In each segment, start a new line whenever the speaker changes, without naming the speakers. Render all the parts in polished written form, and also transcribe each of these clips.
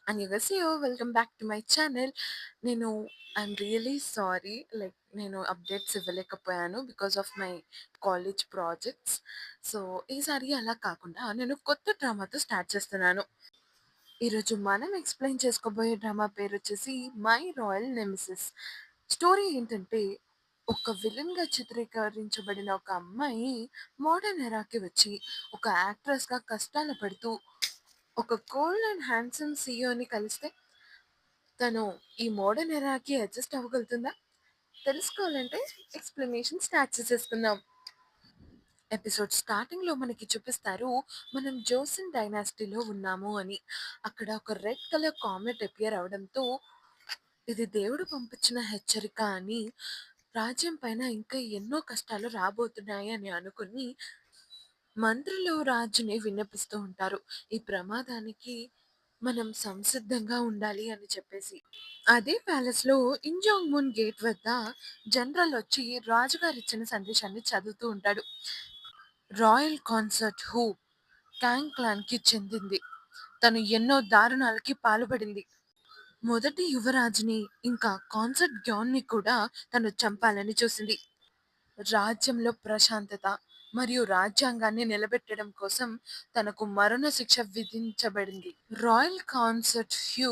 annyeonghaseyo. Welcome back to my channel. నేను I'm really sorry. నేను updates ఇవ్వలేకపోయాను because of my college projects. So, ఈసారి అలా కాకుండా నేను కొత్త డ్రామాతో స్టార్ట్ చేస్తున్నాను. ఈరోజు మనం ఎక్స్‌ప్లెయిన్ చేసుకోబోయే డ్రామా పేరొచ్చేసి 'మై రాయల్ నెమెసిస్'. స్టోరీ ఏంటంటే, ఒక విలన్‌గా చిత్రీకరించబడిన ఒక అమ్మాయి మోడర్న్ ఎరాకి వచ్చి, ఒక యాక్ట్రెస్‌గా కష్టాలు పడుతూ, ఒక కోల్డ్ అండ్ హ్యాండ్సమ్ సీఈఓని కలిస్తే, తను ఈ మోడర్న్ ఎరాకి అడ్జస్ట్ అవ్వగలుగుతుందా? తెలుసుకోవాలంటే ఎక్స్‌ప్లనేషన్ స్టార్ట్ చేసేసుకుందాం. ఎపిసోడ్ స్టార్టింగ్‌లో మనకి చూపిస్తారు, మనం జోసెన్ డైనాస్టీలో ఉన్నాము అని. అక్కడ ఒక రెడ్ కలర్ కామెట్ అపియర్ అవ్వడంతో, ఇది దేవుడు పంపించిన హెచ్చరిక అని, రాజ్యం పైన ఇంకా ఎన్నో కష్టాలు రాబోతున్నాయి అని అనుకుని, మంత్రులు రాజుని విన్నపిస్తూ ఉంటారు. ఈ ప్రమాదానికి మనం సంసిద్ధంగా ఉండాలి అని చెప్పేసి. అదే ప్యాలెస్‌లో ఇంజాంగ్ మున్ గేట్ వద్ద జనరల్ వచ్చి రాజుగారిచ్చిన సందేశాన్ని చదువుతూ ఉంటాడు. రాయల్ కాన్సర్ట్ హూ క్యాంగ్ క్లాన్‌కి చెందింది. తను ఎన్నో దారుణాలకి పాల్పడింది. మొదటి యువరాజుని, ఇంకా కాన్సర్ట్ గ్యాన్‌ని కూడా తను చంపాలని చూసింది. రాజ్యంలో ప్రశాంతత మరియు రాజ్యాంగాన్ని నిలబెట్టడం కోసం తనకు మరణ శిక్ష విధించబడింది. రాయల్ కాన్సర్ట్ హ్యూ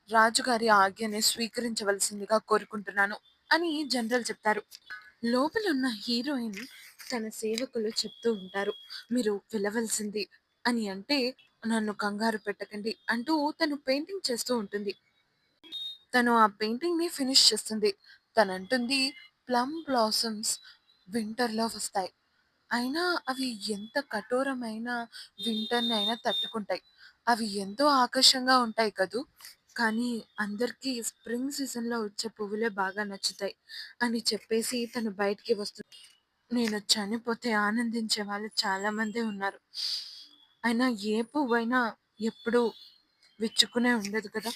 రాజుగారి ఆజ్ఞని స్వీకరించవలసిందిగా కోరుకుంటున్నాను అని జనరల్ చెప్తారు. లోపలున్న హీరోయిన్ తన సేవకులు చెప్తూ ఉంటారు, మీరు వెళ్ళవలసింది అని. అంటే, నన్ను కంగారు పెట్టకండి అంటూ తను పెయింటింగ్ చేస్తూ ఉంటుంది. తను ఆ పెయింటింగ్‌ని ఫినిష్ చేస్తుంది. తనంటుంది, ప్లమ్ బ్లాసమ్స్ వింటర్‌లో వస్తాయి. అయినా అవి ఎంత కఠోరమైన వింటర్‌ని అయినా తట్టుకుంటాయి. అవి ఎంతో ఆకర్షంగా ఉంటాయి కదూ! కానీ అందరికీ స్ప్రింగ్ సీజన్‌లో వచ్చే పువ్వులే బాగా నచ్చుతాయి అని చెప్పేసి తను బయటికి వస్తుంది. నేను చనిపోతే ఆనందించే వాళ్ళు చాలా మందే ఉన్నారు. అయినా ఏ పువ్వైనా ఎప్పుడూ విచ్చుకునే ఉండదు కదా!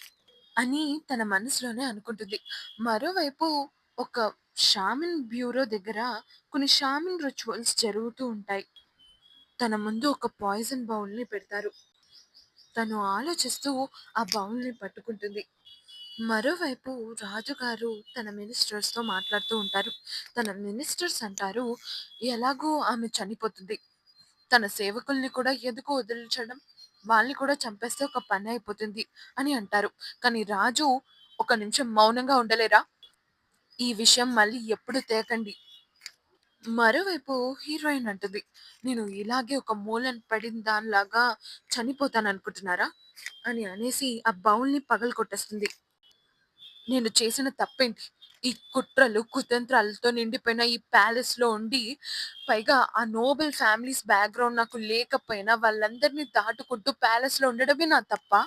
అని తన మనసులోనే అనుకుంటుంది. మరోవైపు ఒక షామన్ బ్యూరో దగ్గర కొన్ని షామన్ రిచువల్స్ జరుగుతూ ఉంటాయి. తన ముందు ఒక పాయిజన్ బౌల్‌ని పెడతారు. తను ఆలోచిస్తూ ఆ బౌల్‌ని పట్టుకుంటుంది. మరోవైపు రాజుగారు తన మినిస్టర్స్‌తో మాట్లాడుతూ ఉంటారు. తన మినిస్టర్స్ అంటారు, ఎలాగో ఆమె చనిపోతుంది. తన సేవకుల్ని కూడా ఎందుకు వదిలించడం? వాళ్ళని కూడా చంపేస్తే ఒక పని అయిపోతుంది అని అంటారు. కానీ రాజు, "ఒక నిమిషం మౌనంగా ఉండలేరా? ఈ విషయం మళ్ళీ ఎప్పుడు తేకండి." మరోవైపు హీరోయిన్ అంటుంది, "నేను ఇలాగే ఒక మూలన పడిన దానిలాగా చనిపోతాననుకుంటున్నారా?" అని అనేసి ఆ బౌల్‌ని పగలగొట్టేస్తుంది. నేను చేసిన తప్పేంటి? ఈ కుట్రలు, కుతంత్రాలతో నిండిపోయిన ఈ ప్యాలెస్‌లో ఉండి, పైగా ఆ నోబెల్ ఫ్యామిలీస్ బ్యాక్‌గ్రౌండ్ నాకు లేకపోయినా వాళ్ళందరిని దాటుకుంటూ ప్యాలెస్‌లో ఉండడమే నా తప్పా?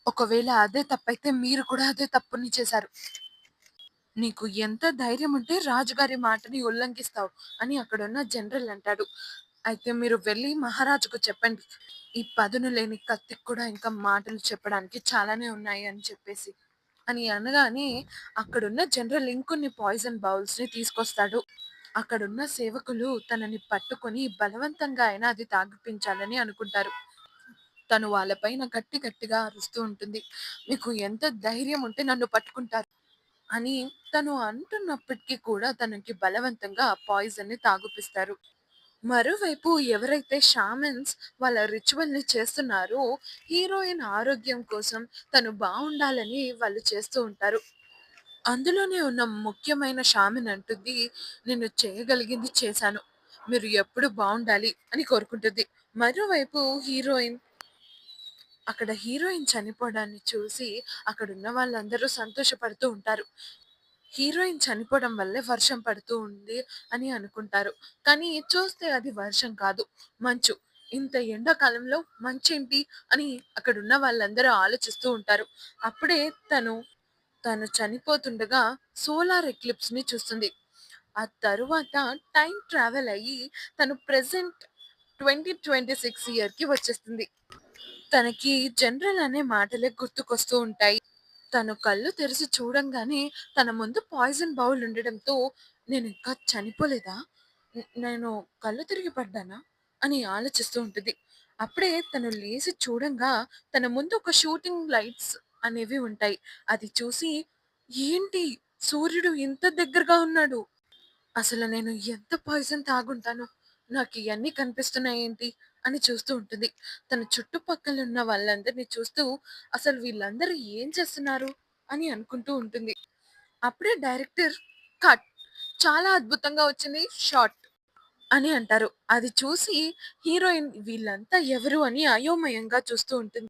ఒకవేళ అదే తప్పైతే మీరు కూడా అదే తప్పుని చేశారు. నీకు ఎంత ధైర్యం ఉంటే రాజుగారి మాటని ఉల్లంఘిస్తావు అని అక్కడున్న జనరల్ అంటాడు. అయితే మీరు వెళ్లి మహారాజుకు చెప్పండి. ఈ పదును లేని కత్తికి కూడా ఇంకా మాటలు చెప్పడానికి చాలానే ఉన్నాయి అని చెప్పేసి. అని అనగానే అక్కడున్న జనరల్ ఇంకొన్ని పాయిజన్ బౌల్స్‌ని తీసుకొస్తాడు. అక్కడున్న సేవకులు తనని పట్టుకొని బలవంతంగా అయినా అది తాగిపించాలని అనుకుంటారు. తను వాళ్ళపైన గట్టి గట్టిగా అరుస్తూ ఉంటుంది, మీకు ఎంత ధైర్యం ఉంటే నన్ను పట్టుకుంటారు అని. తను అంటున్నప్పటికీ కూడా తనకి బలవంతంగా ఆ పాయిజన్‌ని తాగిపిస్తారు. మరోవైపు ఎవరైతే షామన్స్ వాళ్ళ రిచువల్‌ని చేస్తున్నారో, హీరోయిన్ ఆరోగ్యం కోసం తను బావుండాలని వాళ్ళు చేస్తూ ఉంటారు. అందులోనే ఉన్న ముఖ్యమైన షామన్ అంటుంది, "నేను చేయగలిగింది చేశాను. మీరు ఎప్పుడు బావుండాలి" అని కోరుకుంటుంది. మరోవైపు హీరోయిన్, అక్కడ హీరోయిన్ చనిపోవడాన్ని చూసి అక్కడున్న వాళ్ళందరూ సంతోషపడుతూ ఉంటారు. హీరోయిన్ చనిపోవడం వల్లే వర్షం పడుతూ ఉంది అని అనుకుంటారు. కానీ చూస్తే అది వర్షం కాదు, మంచు. ఇంత ఎండాకాలంలో మంచేంటి అని అక్కడున్న వాళ్ళందరూ ఆలోచిస్తూ ఉంటారు. అప్పుడే తను తను చనిపోతుండగా సోలార్ ఎక్లిప్స్‌ని చూస్తుంది. ఆ తరువాత టైమ్ ట్రావెల్ అయ్యి తను ప్రెజెంట్ 2026 ఇయర్‌కి వచ్చేస్తుంది. తనకి జనరల్ అనే మాటలే గుర్తుకొస్తూ ఉంటాయి. తను కళ్ళు తెరిచి చూడంగానే తన ముందు పాయిజన్ బౌల్ ఉండడంతో, నేనింకా చనిపోలేదా? నేను కళ్ళు తిరిగి పడ్డానా? అని ఆలోచిస్తూ ఉంటుంది. అప్పుడే తను లేసి చూడంగా తన ముందు ఒక షూటింగ్ లైట్స్ అనేవి ఉంటాయి. అది చూసి ఏంటి సూర్యుడు ఇంత దగ్గరగా ఉన్నాడు. అసలు నేను ఎంత పాయిజన్ తాగుంటాను. నాకు ఇయన్నీ కనిపిస్తున్నాయేంటి అని చూస్తూ ఉంటుంది. తన చుట్టుపక్కల ఉన్న వాళ్ళందరిని చూస్తూ అసలు వీళ్ళందరూ ఏం చేస్తున్నారు అని అనుకుంటూ ఉంటుంది. అప్పుడే డైరెక్టర్ కట్. చాలా అద్భుతంగా వచ్చింది షాట్ అని అంటారు. అది చూసి హీరోయిన్ వీళ్ళంతా ఎవరు అని అయోమయంగా చూస్తూ ఉంటుంది.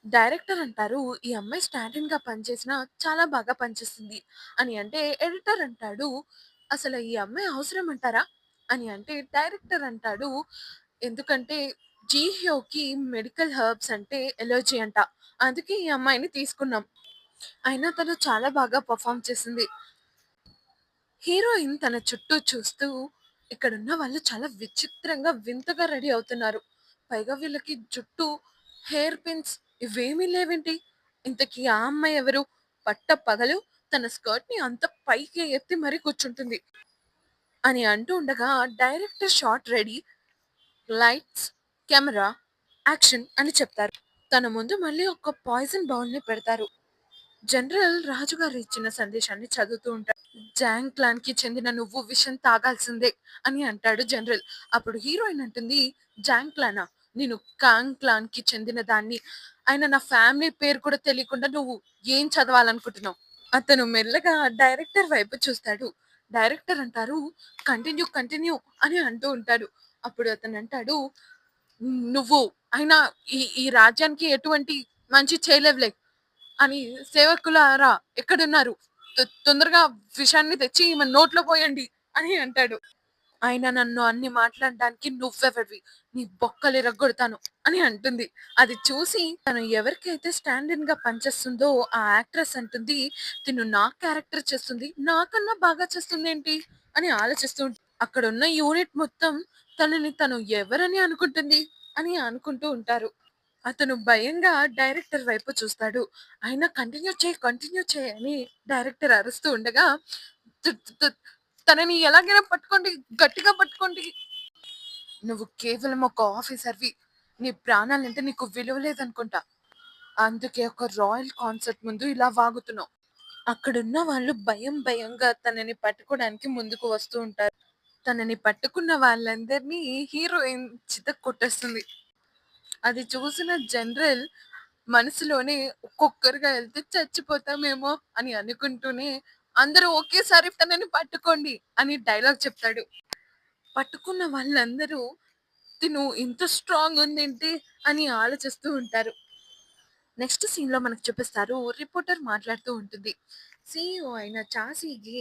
డైరెక్టర్ అంటారు, "ఈ అమ్మాయి స్టాండ్-ఇన్‌గా పనిచేసినా చాలా బాగా పనిచేస్తుంది" అని అంటే, ఎడిటర్ అంటాడు, "అసలు ఈ అమ్మాయి అవసరం అంటారా?" అని అంటే, డైరెక్టర్ అంటాడు, "ఎందుకంటే జీహ్యోకి మెడికల్ హెర్బ్స్ అంటే అలర్జీ అంట. అందుకే ఈ అమ్మాయిని తీసుకున్నాం. అయినా తను చాలా బాగా పెర్ఫార్మ్ చేసింది." హీరోయిన్ తన చుట్టూ చూస్తూ, ఇక్కడున్న వాళ్ళు చాలా విచిత్రంగా, వింతగా రెడీ అవుతున్నారు. పైగా వీళ్ళకి జుట్టు, హెయిర్ పిన్స్ ఇవేమీ లేవేంటి? ఇంతకీ ఆ అమ్మాయి ఎవరు? పట్టపగలు తన స్కర్ట్‌ని అంత పైకి ఎత్తి మరీ కూర్చుంటుంది. అని అంటూ ఉండగా director shot ready. Lights, camera, action అని చెప్తారు. తన ముందు మళ్ళీ ఒక పాయిజన్ బౌల్‌ని పెడతారు. జనరల్ రాజుగారు ఇచ్చిన సందేశాన్ని చదువుతూ ఉంటాడు. జాంగ్ క్లాన్‌కి చెందిన నువ్వు విషం తాగాల్సిందే అని అంటాడు జనరల్. అప్పుడు హీరోయిన్ అంటుంది, జాంగ్ క్లానా? నేను కాంగ్ క్లాన్‌కి చెందిన దాన్ని. అయినా నా ఫ్యామిలీ పేరు కూడా తెలియకుండా నువ్వు ఏం చదవాలనుకుంటున్నావు? అతను మెల్లగా డైరెక్టర్ వైపు చూస్తాడు. డైరెక్టర్ అంటారు, కంటిన్యూ, కంటిన్యూ అని అంటూ ఉంటాడు. అప్పుడు అతను అంటాడు, నువ్వు అయినా ఈ రాజ్యానికి ఎటువంటి మంచి చేయలేవులే అని సేవకులారా ఎక్కడున్నారు? తొందరగా విషాన్ని తెచ్చి ఈమె నోట్లో పోయండి అని అంటాడు. ఆయన నన్ను అన్ని మాట్లాడడానికి నువ్వెవరివి? నీ బొక్కలిరగ్గొడతాను అని అంటుంది. అది చూసి తను ఎవరికైతే స్టాండ్ ఇన్ గా పనిచేస్తుందో ఆ యాక్ట్రెస్ అంటుంది, తిను నా క్యారెక్టర్ చేస్తుంది నాకన్నా బాగా చేస్తుందేంటి అని ఆలోచిస్తూ అక్కడున్న యూనిట్ మొత్తం తనని తను ఎవరని అనుకుంటుంది అని అనుకుంటూ ఉంటారు. అతను భయంగా డైరెక్టర్ వైపు చూస్తాడు. అయినా కంటిన్యూ చేయి అని డైరెక్టర్ అరుస్తూ ఉండగా, "తు తు తు తనని ఎలాగైనా పట్టుకోండి, గట్టిగా పట్టుకోండి. నువ్వు కేవలం ఒక ఆఫీసర్‌వి. నీ ప్రాణాలంటే నీకు విలువ లేదనుకుంటా. అందుకే ఒక రాయల్ కాన్సర్ట్ ముందు ఇలా వాగుతున్నావు." అక్కడున్న వాళ్ళు భయంగా తనని పట్టుకోవడానికి ముందుకు వస్తూ ఉంటారు. తనని పట్టుకున్న వాళ్ళందరినీ హీరోయిన్ చితక్కొట్టేస్తుంది. అది చూసిన జనరల్ మనసులోనే ఒక్కొక్కరుగా ఎళ్తే చచ్చిపోతామేమో అని అనుకుంటూనే, "అందరూ ఒకేసారి తనని పట్టుకోండి" అని డైలాగ్ చెప్తాడు. పట్టుకున్న వాళ్ళందరూ తిను ఇంత స్ట్రాంగ్ ఉందేంటి అని ఆలోచిస్తూ ఉంటారు. నెక్స్ట్ సీన్‌లో మనకు చూపిస్తారు. రిపోర్టర్ మాట్లాడుతూ ఉంటుంది. సీఈఓ అయిన చాసీకి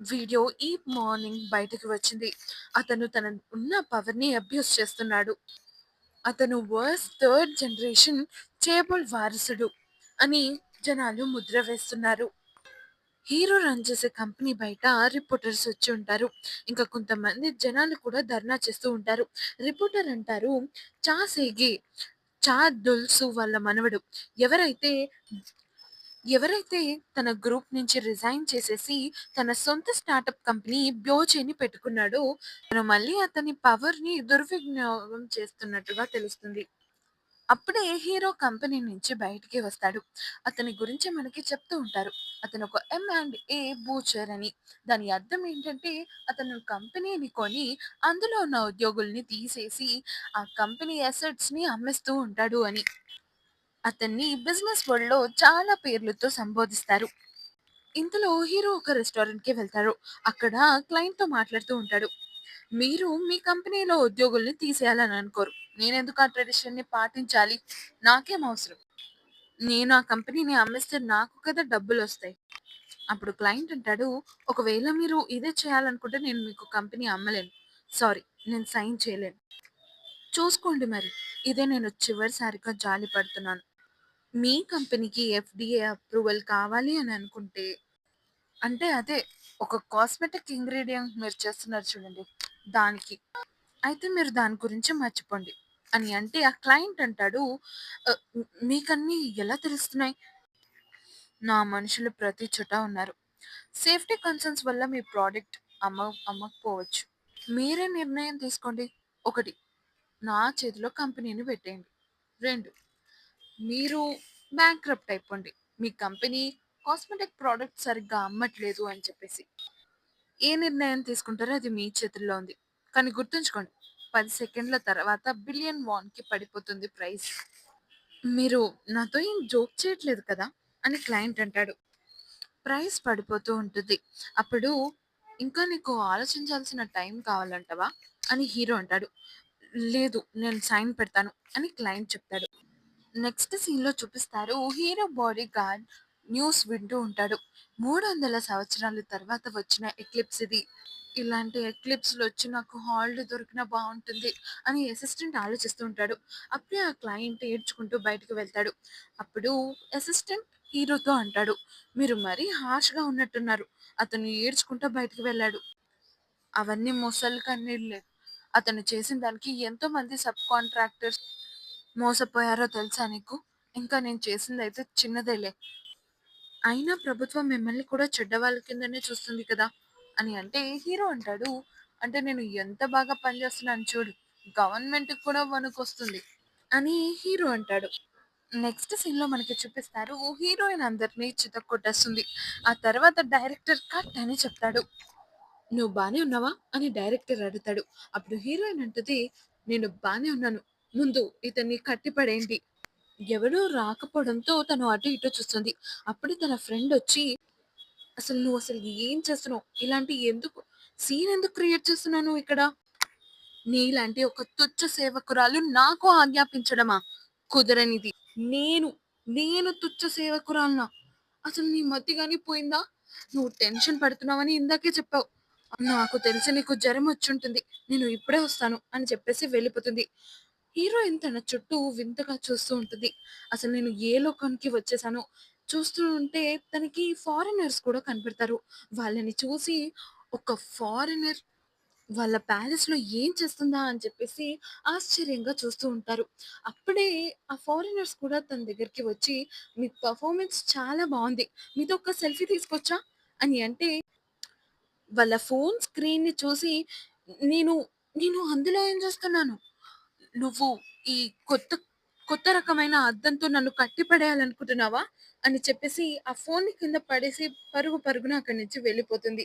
వీడియో ఈ మార్నింగ్ బయటకి వచ్చింది. అతను తన ఉన్న పవర్‌ని అబ్యూజ్ చేస్తున్నాడు. అతను వర్స్ థర్డ్ జనరేషన్ చేబుల్ వారసుడు అని జనాలు ముద్ర వేస్తున్నారు. హీరో రన్ చేసే కంపెనీ బయట రిపోర్టర్స్ వచ్చి ఉంటారు. ఇంకా కొంతమంది జనాలు కూడా ధర్నా చేస్తూ ఉంటారు. రిపోర్టర్ అంటారు, చా సేగి చా దుల్సు వాళ్ళ మనవడు ఎవరైతే ఎవరైతే తన గ్రూప్ నుంచి రిజైన్ చేసేసి తన సొంత స్టార్టప్ కంపెనీ బ్యోచేని పెట్టుకున్నాడో తను మళ్ళీ అతని పవర్‌ని దుర్వినియోగం చేస్తున్నట్టుగా తెలుస్తుంది. అప్పుడే హీరో కంపెనీ నుంచి బయటికి వస్తాడు. అతని గురించి మనకి చెప్తూ ఉంటారు. అతను ఒక ఎమ్&ఏ బూచర్ అని. దాని అర్థం ఏంటంటే అతను కంపెనీని కొని అందులో ఉన్న ఉద్యోగుల్ని తీసేసి ఆ కంపెనీ అసెట్స్‌ని అమ్మేస్తూ ఉంటాడు అని. అతన్ని బిజినెస్ వరల్డ్‌లో చాలా పేర్లతో సంబోధిస్తారు. ఇంతలో హీరో ఒక రెస్టారెంట్‌కి వెళ్తారు. అక్కడ క్లయింట్‌తో మాట్లాడుతూ ఉంటాడు. మీరు మీ కంపెనీలో ఉద్యోగుల్ని తీసేయాలని అనుకోరు. నేనెందుకు ఆ ట్రెడిషన్‌ని పాటించాలి? నాకేం అవసరం? నేను ఆ కంపెనీని అమ్మేస్తే నాకు కదా డబ్బులొస్తాయి. అప్పుడు క్లయింట్ అంటాడు, "ఒకవేళ మీరు ఇదే చేయాలనుకుంటే నేను మీకు కంపెనీ అమ్మలేను. సారీ నేను సైన్ చేయలేను. చూసుకోండి మరి. ఇదే నేను చివరిసారిగా జాలి పడుతున్నాను. మీ కంపెనీకి ఎఫ్‌డీఏ అప్రూవల్ కావాలి అని అనుకుంటే" అంటే అదే ఒక కాస్మెటిక్ ఇంగ్రీడియెంట్ మీరు చేస్తున్నారు చూడండి దానికి. అయితే మీరు దాని గురించి మర్చిపోండి అని అంటే ఆ క్లయింట్ అంటాడు, మీకన్నీ ఎలా తెలుస్తున్నాయి? నా మనుషులు ప్రతి చోట ఉన్నారు. సేఫ్టీ కన్సర్న్స్ వల్ల మీ ప్రోడక్ట్ అమ్మకపోవచ్చు. మీరే నిర్ణయం తీసుకోండి. ఒకటి నా చేతిలో కంపెనీని పెట్టేయండి. 2 మీరు బ్యాంక్రప్ట్ అయిపోండి. మీ కంపెనీ కాస్మెటిక్ ప్రొడక్ట్ సరిగ్గా అమ్మట్లేదు అని చెప్పేసి. ఏ నిర్ణయం తీసుకుంటారో అది మీ చేతుల్లో ఉంది. కానీ గుర్తుంచుకోండి 10 సెకండ్ల తర్వాత బిలియన్ వాన్‌కి పడిపోతుంది ప్రైస్. మీరు నాతో ఏం జోక్ చేయట్లేదు కదా! అని క్లయింట్ అంటాడు. ప్రైస్ పడిపోతూ ఉంటుంది. అప్పుడు ఇంకా నీకు ఆలోచించాల్సిన టైం కావాలంటావా? అని హీరో అంటాడు. లేదు నేను సైన్ పెడతాను అని క్లయింట్ చెప్తాడు. నెక్స్ట్ సీన్‌లో చూపిస్తారు హీరో బాడీగార్డ్ న్యూస్ వింటూ ఉంటాడు. 300 సంవత్సరాల తర్వాత వచ్చిన ఎక్లిప్స్ ఇది. ఇలాంటి ఎక్లిప్స్‌లొచ్చి నాకు హాలిడే దొరికినా బావుంటుంది అని అసిస్టెంట్ ఆలోచిస్తూ ఉంటాడు. అప్పుడే ఆ క్లయింట్ ఏడ్చుకుంటూ బయటికి వెళ్తాడు. అప్పుడు అసిస్టెంట్ హీరోతో అంటాడు. "మీరు మరీ హార్ష్‌గా ఉన్నట్టున్నారు. అతను ఏడ్చుకుంటూ బయటికి వెళ్ళాడు. అవన్నీ మొసలి కన్నీళ్ళే. అతను చేసిన దానికి ఎంతో మంది సబ్ కాంట్రాక్టర్స్ మోసపోయారో తెలుసా నీకు? ఇంకా నేను చేసిందైతే చిన్నదేలే. అయినా ప్రభుత్వం మిమ్మల్ని కూడా చెడ్డవాళ్ళ కిందనే చూస్తుంది కదా!" అని అంటే హీరో అంటాడు, "అంటే నేను ఎంత బాగా పనిచేస్తున్నాను చూడు. గవర్నమెంట్‌కి కూడా వణుకొస్తుంది" అని హీరో అంటాడు. నెక్స్ట్ సీన్‌లో మనకి చూపిస్తారు హీరోయిన్ అందరిని చితక్కొట్టేస్తుంది. ఆ తర్వాత డైరెక్టర్ కట్ అని చెప్తాడు. "నువ్వు బానే ఉన్నావా?" అని డైరెక్టర్ అడుగుతాడు. అప్పుడు హీరోయిన్ అంటది, "నేను బానే ఉన్నాను. ముందు ఇతన్ని కట్టి పడేయండి." ఎవరూ రాకపోవడంతో తను అటు ఇటు చూస్తుంది. అప్పుడే తన ఫ్రెండొచ్చి, "అసలు నువ్వసలు ఏం చేస్తున్నావు? ఇలాంటి ఎందుకు సీన్ ఎందుకు క్రియేట్ చేస్తున్నావు నువ్విక్కడ? నీలాంటి ఒక తుచ్చ సేవకురాలు నాకు ఆజ్ఞాపించడమా? కుదరనిది. నేను, నేను తుచ్చ సేవకురాలినా? అసలు నీ మతి గాని పోయిందా? నువ్వు టెన్షన్ పడుతున్నావని ఇందాకే చెప్పావు. నాకు తెలిసి నీకు జరమొచ్చుంటుంది. నేను ఇప్పుడే వస్తాను" అని చెప్పేసి వెళ్ళిపోతుంది. హీరోయిన్ తన చుట్టూ వింతగా చూస్తూ ఉంటుంది. అసలు నేను ఏ లోకానికి వచ్చేసానో చూస్తూ ఉంటే తనకి ఫారినర్స్ కూడా కనపడతారు. వాళ్ళని చూసి ఒక ఫారినర్ వాళ్ళ ప్యాలెస్‌లో ఏం చేస్తుందా అని చెప్పేసి ఆశ్చర్యంగా చూస్తూ ఉంటారు. అప్పుడే ఆ ఫారినర్స్ కూడా తన దగ్గరికి వచ్చి, "మీ పెర్ఫార్మన్స్ చాలా బావుంది. మీతో ఒక సెల్ఫీ తీసుకోవచ్చా?" అని అంటే వాళ్ళ ఫోను స్క్రీన్‌ని చూసి నేను, నేను అందులో ఏం చేస్తున్నాను? నువ్వు ఈ కొత్త కొత్త రకమైన అద్దంతో నన్ను కట్టిపడేయాలనుకుంటున్నావా? అని చెప్పేసి ఆ ఫోన్‌ని కింద పడేసి పరుగు పరుగున అక్కడి నుంచి వెళ్ళిపోతుంది.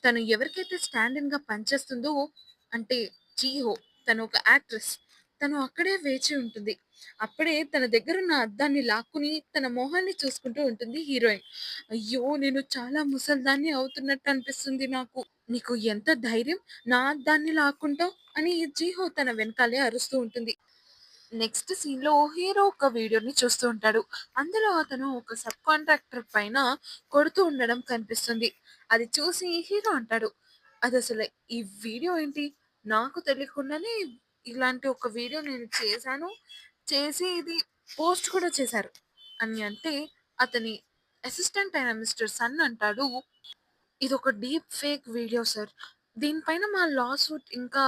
తను ఎవరికైతే స్టాండ్ ఇన్‌గా పనిచేస్తుందో అంటే 'జీహో' తను ఒక యాక్ట్రెస్. తను అక్కడే వేచి ఉంటుంది. అప్పుడే తన దగ్గరున్న అద్దాన్ని లాక్కుని తన మొహాన్ని చూసుకుంటూ ఉంటుంది హీరోయిన్. "అయ్యో! నేను చాలా ముసలిదాన్ని అవుతున్నట్టు అనిపిస్తుంది నాకు. నీకు ఎంత ధైర్యం నా అద్దాన్ని లాక్కుంటావు?" అని 'జీహో' తన వెనకాలే అరుస్తూ ఉంటుంది. నెక్స్ట్ సీన్‌లో హీరో ఒక వీడియోని చూస్తూ ఉంటాడు. అందులో అతను ఒక సబ్ కాంట్రాక్టర్ పైన కొడుతూ ఉండడం కనిపిస్తుంది. అది చూసి హీరో అంటాడు, "అదసలు ఈ వీడియో ఏంటి? నాకు తెలియకుండానే ఇలాంటి ఒక వీడియో నేను చేశాను. చేసి ఇది పోస్ట్ కూడా చేశారు" అని అంటే అతని అసిస్టెంట్ అయిన మిస్టర్ సన్ అంటాడు, "ఇదొక డీప్ ఫేక్ వీడియో సార్. దీనిపైన మా లా సూట్ ఇంకా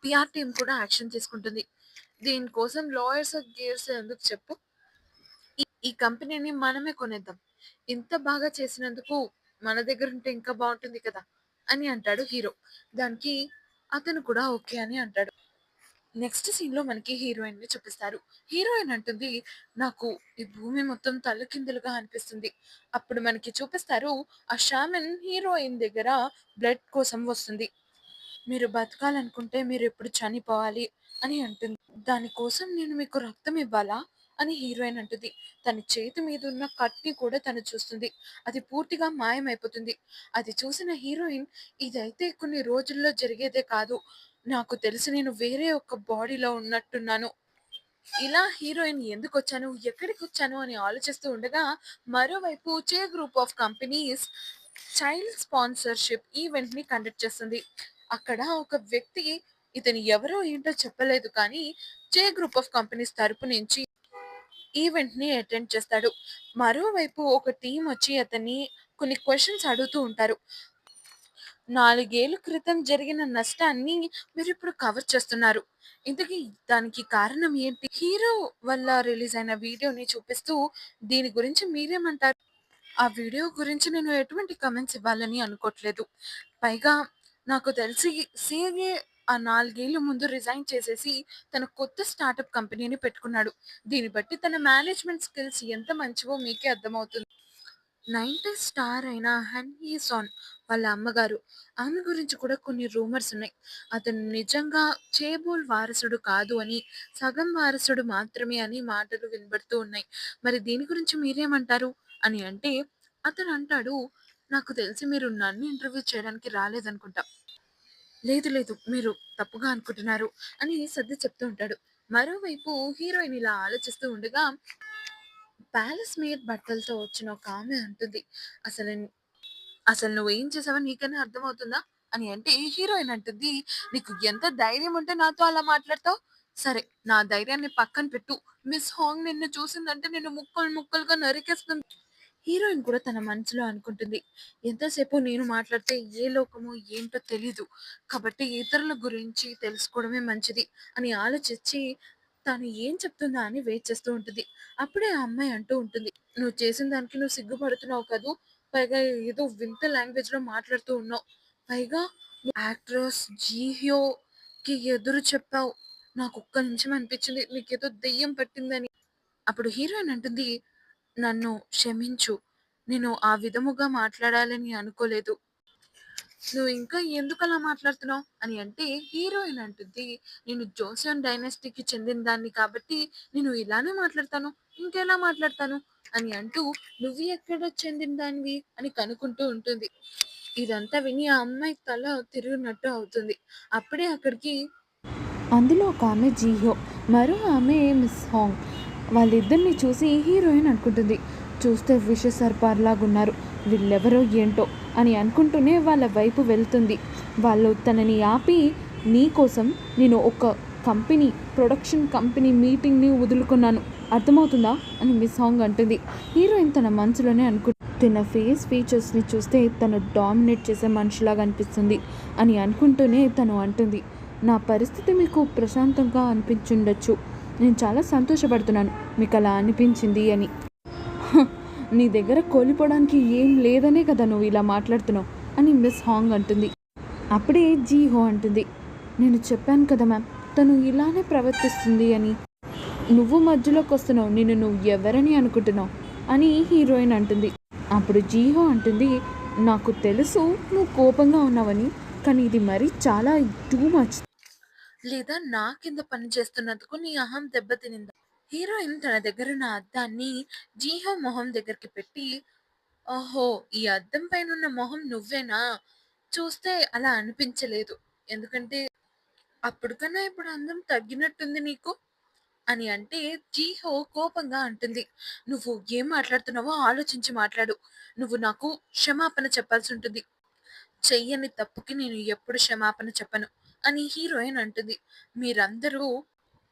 పీఆర్ టీమ్ కూడా యాక్షన్ తీసుకుంటుంది. దీనికోసం లాయర్స్, గీర్స్ ఎందుకు చెప్పు? ఈ కంపెనీని మనమే కొనేద్దాం. ఇంత బాగా చేసినందుకు మన దగ్గరుంటే ఇంకా బావుంటుంది కదా!" అని అంటాడు హీరో. దానికి అతను కూడా ఓకే అని అంటాడు. నెక్స్ట్ సీన్‌లో మనకి హీరోయిన్‌ని చూపిస్తారు. హీరోయిన్ అంటుంది, "నాకు ఈ భూమి మొత్తం తలకిందులుగా అనిపిస్తుంది." అప్పుడు మనకి చూపిస్తారు ఆ షామన్ హీరోయిన్ దగ్గర బ్లడ్ కోసం వస్తుంది. "మీరు బతకాలనుకుంటే మీరిప్పుడు చనిపోవాలి" అని అంటుంది. "దానికోసం నేను మీకు రక్తం ఇవ్వాలా?" అని హీరోయిన్ అంటుంది. తన చేతి మీదున్న కత్తి కూడా తను చూస్తుంది. అది పూర్తిగా మాయమైపోతుంది. అది చూసిన హీరోయిన్, "ఇదైతే కొన్ని రోజుల్లో జరిగేదే కాదు. నాకు తెలిసి నేను వేరే ఒక బాడీలో ఉన్నట్టున్నాను." ఇలా హీరోయిన్ ఎందుకొచ్చాను? ఎక్కడికొచ్చాను? అని ఆలోచిస్తూ ఉండగా, మరోవైపు 'చే group of companies' child sponsorship ఈవెంట్‌ని కండక్ట్ చేస్తుంది. అక్కడ ఒక వ్యక్తి ఇతను ఎవరో ఏంటో చెప్పలేదు కానీ, 'చే గ్రూప్ ఆఫ్ కంపెనీస్' తరపు నుంచి ఈవెంట్‌ని అటెండ్ చేస్తాడు. మరోవైపు ఒక టీమ్ వచ్చి అతన్ని కొన్ని క్వెషన్స్ అడుగుతూ ఉంటారు. 4 ఏళ్ల క్రితం జరిగిన నష్టాన్ని మీరిప్పుడు కవర్ చేస్తున్నారు. ఇంతకీ దానికి కారణం ఏంటి? హీరో వల్ల రిలీజ్ అయిన వీడియోని చూపిస్తూ దీని గురించి మీరేమంటారు? ఆ వీడియో గురించి నేను ఎటువంటి కామెంట్స్ ఇవ్వాలని అనుకోవట్లేదు. పైగా నాకు తెలిసి సీఏ ఆ 4 ఏళ్ల ముందు రిజైన్ చేసేసి తన కొత్త స్టార్టప్ కంపెనీని పెట్టుకున్నాడు. దీన్ని బట్టి తన మేనేజ్మెంట్ స్కిల్స్ ఎంత మంచివో మీకే అర్థమవుతుంది. 90 స్టార్ అయిన హన్ హీ సాన్ వాళ్ళ అమ్మగారు. ఆమె గురించి కూడా కొన్ని రూమర్స్ ఉన్నాయి. అతను నిజంగా చేబోల్ వారసుడు కాదు అని, సగం వారసుడు మాత్రమే అని మాటలు వినబడుతూ ఉన్నాయి. మరి దీని గురించి మీరేమంటారు? అని అంటే అతను అంటాడు, "నాకు తెలిసి మీరు నన్ను ఇంటర్వ్యూ చేయడానికి రాలేదనుకుంటా. లేదు లేదు మీరు తప్పుగా అనుకుంటున్నారు" అని సర్ది చెప్తూ ఉంటాడు. మరోవైపు హీరోయిన్ ఇలా ఆలోచిస్తూ ఉండగా ప్యాలెస్ మేడ్ బట్టలతో వచ్చిన ఒక ఆమె అంటుంది, "అసలు అసలు నువ్వేం చేసావో నీకైనా అర్థమవుతుందా?" అని అంటే హీరోయిన్ అంటుంది, "నీకు ఎంత ధైర్యం ఉంటే నాతో అలా మాట్లాడతావు? సరే నా ధైర్యాన్ని పక్కన పెట్టు. మిస్ హాంగ్ నిన్ను చూసిందంటే నిన్ను ముక్కలు ముక్కలుగా నరికేస్తుంది." హీరోయిన్ కూడా తన మనసులో అనుకుంటుంది, ఎంతసేపు నేను మాట్లాడితే ఏ లోకమో ఏంటో తెలీదు. కాబట్టి ఇతరుల గురించి తెలుసుకోవడమే మంచిది అని ఆలోచించి తను ఏం చెప్తుందా అని వెయిట్ చేస్తూ ఉంటుంది. అప్పుడే ఆ అమ్మాయి అంటూ ఉంటుంది, "నువ్వు చేసిన దానికి నువ్వు సిగ్గుపడుతున్నావు కదూ! పైగా ఏదో వింత లాంగ్వేజ్‌లో మాట్లాడుతూ ఉన్నావు. పైగా యాక్ట్రెస్ జీహ్యోకి ఎదురు చెప్పావు. నాకు ఒక్క నిమిషం అనిపించింది నీకేదో దెయ్యం పట్టిందని." అప్పుడు హీరోయిన్ అంటుంది, "నన్ను క్షమించు. నేను ఆ విధముగా మాట్లాడాలని అనుకోలేదు. నువ్వు ఇంకా ఎందుకలా మాట్లాడుతున్నావు?" అని అంటే హీరోయిన్ అంటుంది, "నేను జోసియన్ డైనస్టీకి చెందిన దాన్ని కాబట్టి నేను ఇలానే మాట్లాడతాను. ఇంకెలా మాట్లాడతాను?" అని అంటూ, "నువ్వు ఎక్కడ చెందిన దానివి?" అని కనుక్కుంటూ ఉంటుంది. ఇదంతా విని ఆ అమ్మాయి తల తిరిగినట్టు అవుతుంది. అప్పుడే అక్కడికి
అందులో ఒక ఆమె జీహో, మరో ఆమె మిస్ హాంగ్. వాళ్ళిద్దరిని చూసి హీరోయిన్ అనుకుంటుంది, చూస్తే విష సర్పార్లాగున్నారు, వీళ్ళెవరో ఏంటో అని అనుకుంటూనే వాళ్ళ వైపు వెళ్తుంది. వాళ్ళు తనని ఆపి, "నీ కోసం నేను ఒక ప్రొడక్షన్ కంపెనీ మీటింగ్ని వదులుకున్నాను, అర్థమవుతుందా?" అని మిస్ హాంగ్ అంటుంది. హీరోయిన్ తన మనసులోనే తన ఫేస్ ఫీచర్స్ని చూస్తే తను డామినేట్ చేసే మనిషిలాగా అనిపిస్తుంది అని అనుకుంటూనే తను అంటుంది, "నా పరిస్థితి మీకు ప్రశాంతంగా అనిపించుండొచ్చు, నేను చాలా సంతోషపడుతున్నాను మీకు అలా అనిపించింది అని. నీ దగ్గర కోల్పోవడానికి ఏం లేదనే కదా నువ్వు ఇలా మాట్లాడుతున్నావు" అని మిస్ హాంగ్ అంటుంది. అప్పుడే జీహో అంటుంది, "నేను చెప్పాను కదా మ్యామ్, తను ఇలానే ప్రవర్తిస్తుంది అని. నువ్వు మధ్యలోకి వస్తున్నావు, నిన్ను నువ్వు ఎవరని అనుకుంటున్నావు" అని హీరోయిన్ అంటుంది. అప్పుడు జీహో అంటుంది, "నాకు తెలుసు నువ్వు కోపంగా ఉన్నావని, కానీ ఇది మరీ చాలా టూ మచ్."
లేదా నా కింద పని చేస్తున్నందుకు నీ అహం దెబ్బతినిందా? హీరోయిన్ తన దగ్గరున్న అద్దాన్ని జీహో మొహం దగ్గరికి పెట్టి, "ఓహో! ఈ అద్దం పైనున్న మొహం నువ్వేనా? చూస్తే అలా అనిపించలేదు. ఎందుకంటే అప్పుడు కన్నా ఇప్పుడు అందం తగ్గినట్టుంది నీకు" అని అంటే జీహో కోపంగా అంటుంది, "నువ్వు ఏం మాట్లాడుతున్నావో ఆలోచించి మాట్లాడు. నువ్వు నాకు క్షమాపణ చెప్పాల్సుంటుంది. చెయ్యని తప్పుకి నేను ఎప్పుడు క్షమాపణ చెప్పను" అని హీరోయిన్ అంటుంది. "మీరందరూ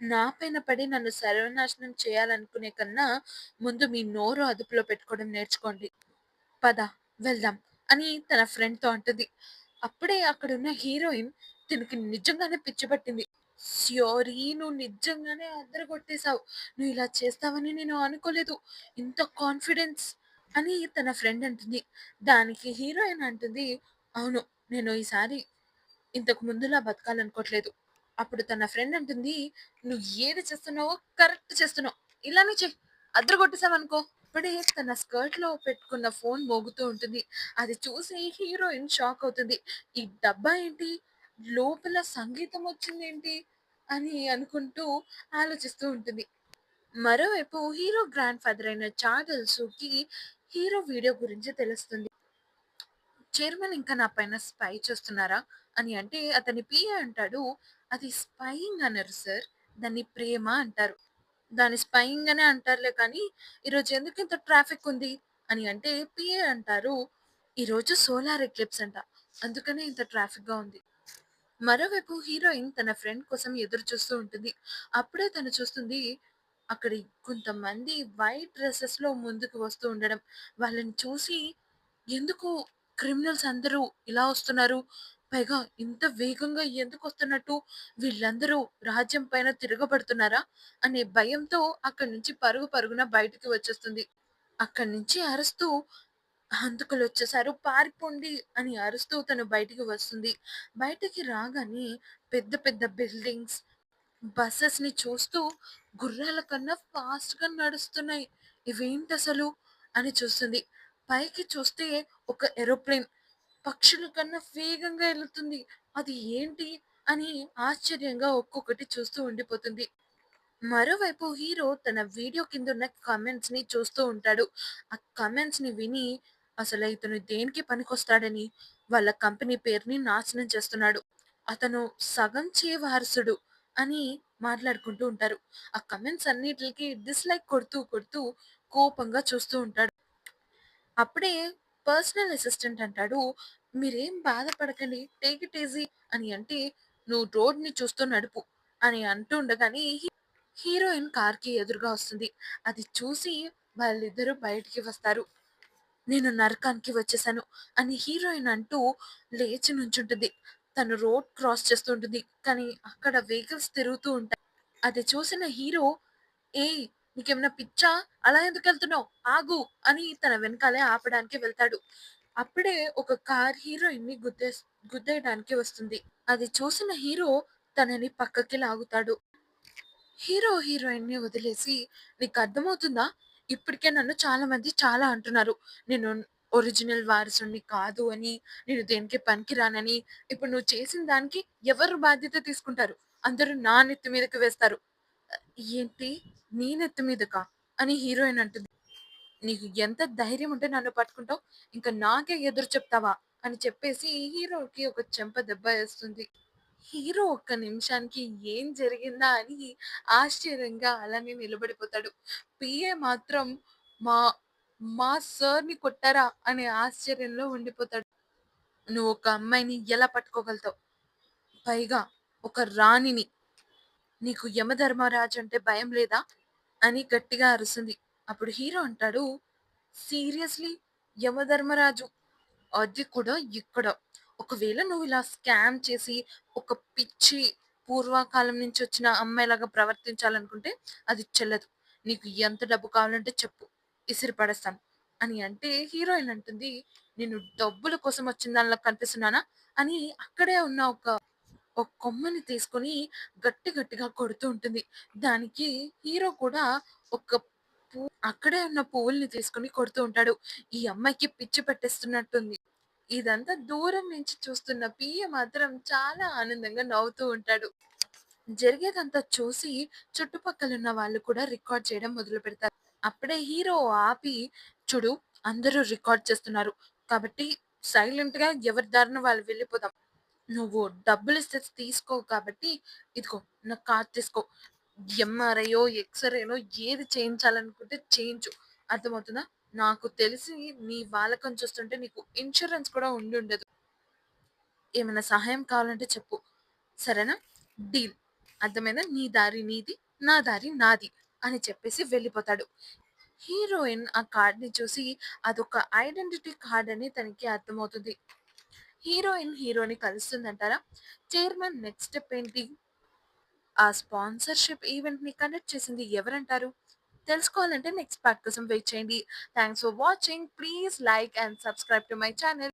నా పైన పడి నన్ను సర్వనాశనం చేయాలనుకునే కన్నా ముందు మీ నోరు అదుపులో పెట్టుకోవడం నేర్చుకోండి. పద వెళ్దాం" అని తన ఫ్రెండ్‌తో అంటుంది. అప్పుడే అక్కడున్న హీరోయిన్ తినకి నిజంగానే పిచ్చి పట్టింది. "స్యోరీ నువ్వు నిజంగానే అదరగొట్టేసావు. నువ్వు ఇలా చేస్తావని నేను అనుకోలేదు. ఇంత కాన్ఫిడెన్స్" అని తన ఫ్రెండ్ అంటుంది. దానికి హీరోయిన్ అంటుంది, "అవును. నేను ఈసారి ఇంతకు ముందులా బతకాలనుకోవట్లేదు." అప్పుడు తన ఫ్రెండ్ అంటుంది, "నువ్వు ఏది చేస్తున్నావో కరెక్ట్ చేస్తున్నావు. ఇలానే చెయ్యి. అదరగొట్టేసావనుకో." అప్పుడే తన స్కర్ట్‌లో పెట్టుకున్న ఫోన్ మోగుతూ ఉంటుంది. అది చూసి హీరోయిన్ షాక్ అవుతుంది. ఈ డబ్బా ఏంటి? లోపల సంగీతం వచ్చిందేంటి? అని అనుకుంటూ ఆలోచిస్తూ ఉంటుంది. మరోవైపు హీరో గ్రాండ్ ఫాదర్ అయిన చార్లెస్‌కి హీరో వీడియో గురించి తెలుస్తుంది. చైర్మన్ ఇంకా నా పైన స్పై చేస్తున్నారా? అని అంటే అతని పిఏ అంటాడు, "అది స్పైయింగ్ అనరు సార్. దాన్ని ప్రేమ అంటారు. దాన్ని స్పైయింగ్ అనే అంటారులే కానీ, ఈరోజు ఎందుకు ఇంత ట్రాఫిక్ ఉంది?" అని అంటే పిఏ అంటారు, "ఈరోజు సోలార్ ఎక్లిప్స్ అంట. అందుకనే ఇంత ట్రాఫిక్‌గా ఉంది." మరోవైపు హీరోయిన్ తన ఫ్రెండ్ కోసం ఎదురు చూస్తూ ఉంటుంది. అప్పుడే తను చూస్తుంది అక్కడి కొంతమంది వైట్ డ్రెసెస్‌లో ముందుకు వస్తూ ఉండడం. వాళ్ళని చూసి ఎందుకు క్రిమినల్స్ అందరూ ఇలా వస్తున్నారు? పైగా ఇంత వేగంగా ఎందుకొస్తున్నట్టు? వీళ్ళందరూ రాజ్యం పైన తిరగబడుతున్నారా? అనే భయంతో అక్కడి నుంచి పరుగు పరుగున బయటికి వచ్చేస్తుంది. అక్కడి నుంచి అరుస్తూ హంతకులొచ్చేసారు, పారిపోండి అని అరుస్తూ తను బయటికి వస్తుంది. బయటికి రాగానే పెద్ద పెద్ద బిల్డింగ్స్, బసెస్‌ని చూస్తూ గుర్రాల కన్నా ఫాస్ట్‌గా నడుస్తున్నాయి. ఇవేంటసలు అని చూస్తుంది. పైకి చూస్తే ఒక ఏరోప్లేన్ పక్షుల కన్నా వేగంగా ఎళ్తుంది. అది ఏంటి అని ఆశ్చర్యంగా ఒక్కొక్కటి చూస్తూ ఉండిపోతుంది. మరోవైపు హీరో తన వీడియో కిందున్న కామెంట్స్‌ని చూస్తూ ఉంటాడు. ఆ కామెంట్స్‌ని విని అసలు ఇతను దేనికి పనికొస్తాడని వాళ్ళ కంపెనీ పేరుని నాశనం చేస్తున్నాడు. అతను సగం వారసుడు అని మాట్లాడుకుంటూ ఉంటారు. ఆ కామెంట్స్ అన్నిట్లికి డిస్‌లైక్ కొడుతూ కొడుతూ కోపంగా చూస్తూ ఉంటాడు. అప్పుడే పర్సనల్ అసిస్టెంట్ అంటాడు, "మీరేం బాధపడకండి. టేక్ ఇట్ ఈజీ" అని అంటే, "నువ్వు రోడ్‌ని చూస్తూ నడుపు" అని అంటూ ఉండగానే హీరోయిన్ కార్‌కి ఎదురుగా వస్తుంది. అది చూసి వాళ్ళిద్దరూ బయటికి వస్తారు. "నేను నరకానికి వచ్చేసాను" అని హీరోయిన్ అంటూ లేచి నుంచుంటుంది. తను రోడ్ క్రాస్ చేస్తూ ఉంటుంది. కానీ అక్కడ వెహికల్స్ తిరుగుతూ ఉంటాయి. అది చూసిన హీరో, "ఏయ్! నీకేమైనా పిచ్చా? అలా ఎందుకెళ్తున్నావు? ఆగు" అని తన వెనకాలే ఆపడానికి వెళ్తాడు. అప్పుడే ఒక కార్ హీరోయిన్‌ని గుద్దేయడానికి వస్తుంది. అది చూసిన హీరో తనని పక్కకి లాగుతాడు. హీరోయిన్‌ని వదిలేసి, "నీకర్థమవుతుందా? ఇప్పటికే నన్ను చాలా మంది చాలా అంటున్నారు. నేను ఒరిజినల్ వారసుడిని కాదు అని, నేను దేనికి పనికిరానని. ఇప్పుడు నువ్వు చేసిన దానికి ఎవరు బాధ్యత తీసుకుంటారు? అందరూ నా నెత్తి మీదకి వేస్తారు." "ఏంటి? నీ నెత్తి మీదకా?" అని హీరోయిన్ అంటుంది. "నీకు ఎంత ధైర్యం ఉంటే నన్ను పట్టుకుంటావు? ఇంక నాకే ఎదురు చెప్తావా?" అని చెప్పేసి హీరోకి ఒక చెంప దెబ్బ ఏస్తుంది. హీరో ఒక్క నిమిషానికి ఏం జరిగిందా అని ఆశ్చర్యంగా అలానే నిలబడిపోతాడు. పిఏ మాత్రం మా మా సార్‌ని కొట్టారా అనే ఆశ్చర్యంలో ఉండిపోతాడు. "నువ్వు ఒక అమ్మాయిని ఎలా పట్టుకోగలుగుతావు? పైగా ఒక రాణిని. నీకు యమధర్మరాజు అంటే భయం లేదా?" అని గట్టిగా అరుస్తుంది. అప్పుడు హీరో అంటాడు, "సీరియస్‌లీ యమధర్మరాజు అది కూడా ఇక్కడ. ఒకవేళ నువ్విలా స్కామ్ చేసి, ఒక పిచ్చి పూర్వకాలం నుంచి వచ్చిన అమ్మాయిలాగా ప్రవర్తించాలనుకుంటే అది చెల్లదు. నీకు ఎంత డబ్బు కావాలంటే చెప్పు. ఇసిరి పడేస్తాను" అని అంటే హీరోయిన్ అంటుంది, "నేను డబ్బుల కోసం వచ్చిన దానిలా కనిపిస్తున్నానా?" అని అక్కడే ఉన్న ఒక కొమ్మని తీసుకొని గట్టిగా కొడుతూ ఉంటుంది. దానికి హీరో కూడా ఒక అక్కడే ఉన్న పువ్వుల్ని తీసుకొని కొడుతూ ఉంటాడు. ఈ అమ్మాయికి పిచ్చి పట్టేస్తున్నట్టుంది. ఇదంతా దూరం నుంచి చూస్తున్న పియ్య మాత్రం చాలా ఆనందంగా నవ్వుతూ ఉంటాడు. జరిగేదంతా చూసి చుట్టుపక్కలున్న వాళ్ళు కూడా రికార్డ్ చేయడం మొదలుపెడతారు. అప్పుడే హీరో ఆపి, "చూడు, అందరూ రికార్డ్ చేస్తున్నారు. కాబట్టి సైలెంట్‌గా ఎవరి దారిన వాళ్ళు వెళ్ళిపోదాం. నువ్వు డబ్బులిస్తే తీసుకోవు కాబట్టి ఇదిగో నా కార్డ్ తీసుకో. ఎంఆర్ఐయో, ఎక్స్‌రేనో ఏది చేయించాలనుకుంటే చేయించు. అర్థమవుతుందా? నాకు తెలిసి నీ వాలకం చూస్తుంటే నీకు ఇన్స్యూరెన్స్ కూడా ఉండుండదు. ఏమైనా సహాయం కావాలంటే చెప్పు. సరేనా? డీల్. అర్థమైందా? నీ దారి నీది. నా దారి నాది" అని చెప్పేసి వెళ్ళిపోతాడు. హీరోయిన్ ఆ కార్డ్‌ని చూసి అదొక ఐడెంటిటీ కార్డ్ అని తనకి అర్థమవుతుంది. హీరోయిన్ హీరోని కలుస్తుందంటారా? చైర్మన్ నెక్స్ట్ స్టెప్ ఏంటి? ఆ స్పాన్సర్‌షిప్ ఈవెంట్‌ని కండక్ట్ చేసింది ఎవరంటారు? తెలుసుకోవాలంటే నెక్స్ట్ పార్ట్ కోసం వెయిట్ చేయండి. Thanks for watching. Please like and subscribe to my channel.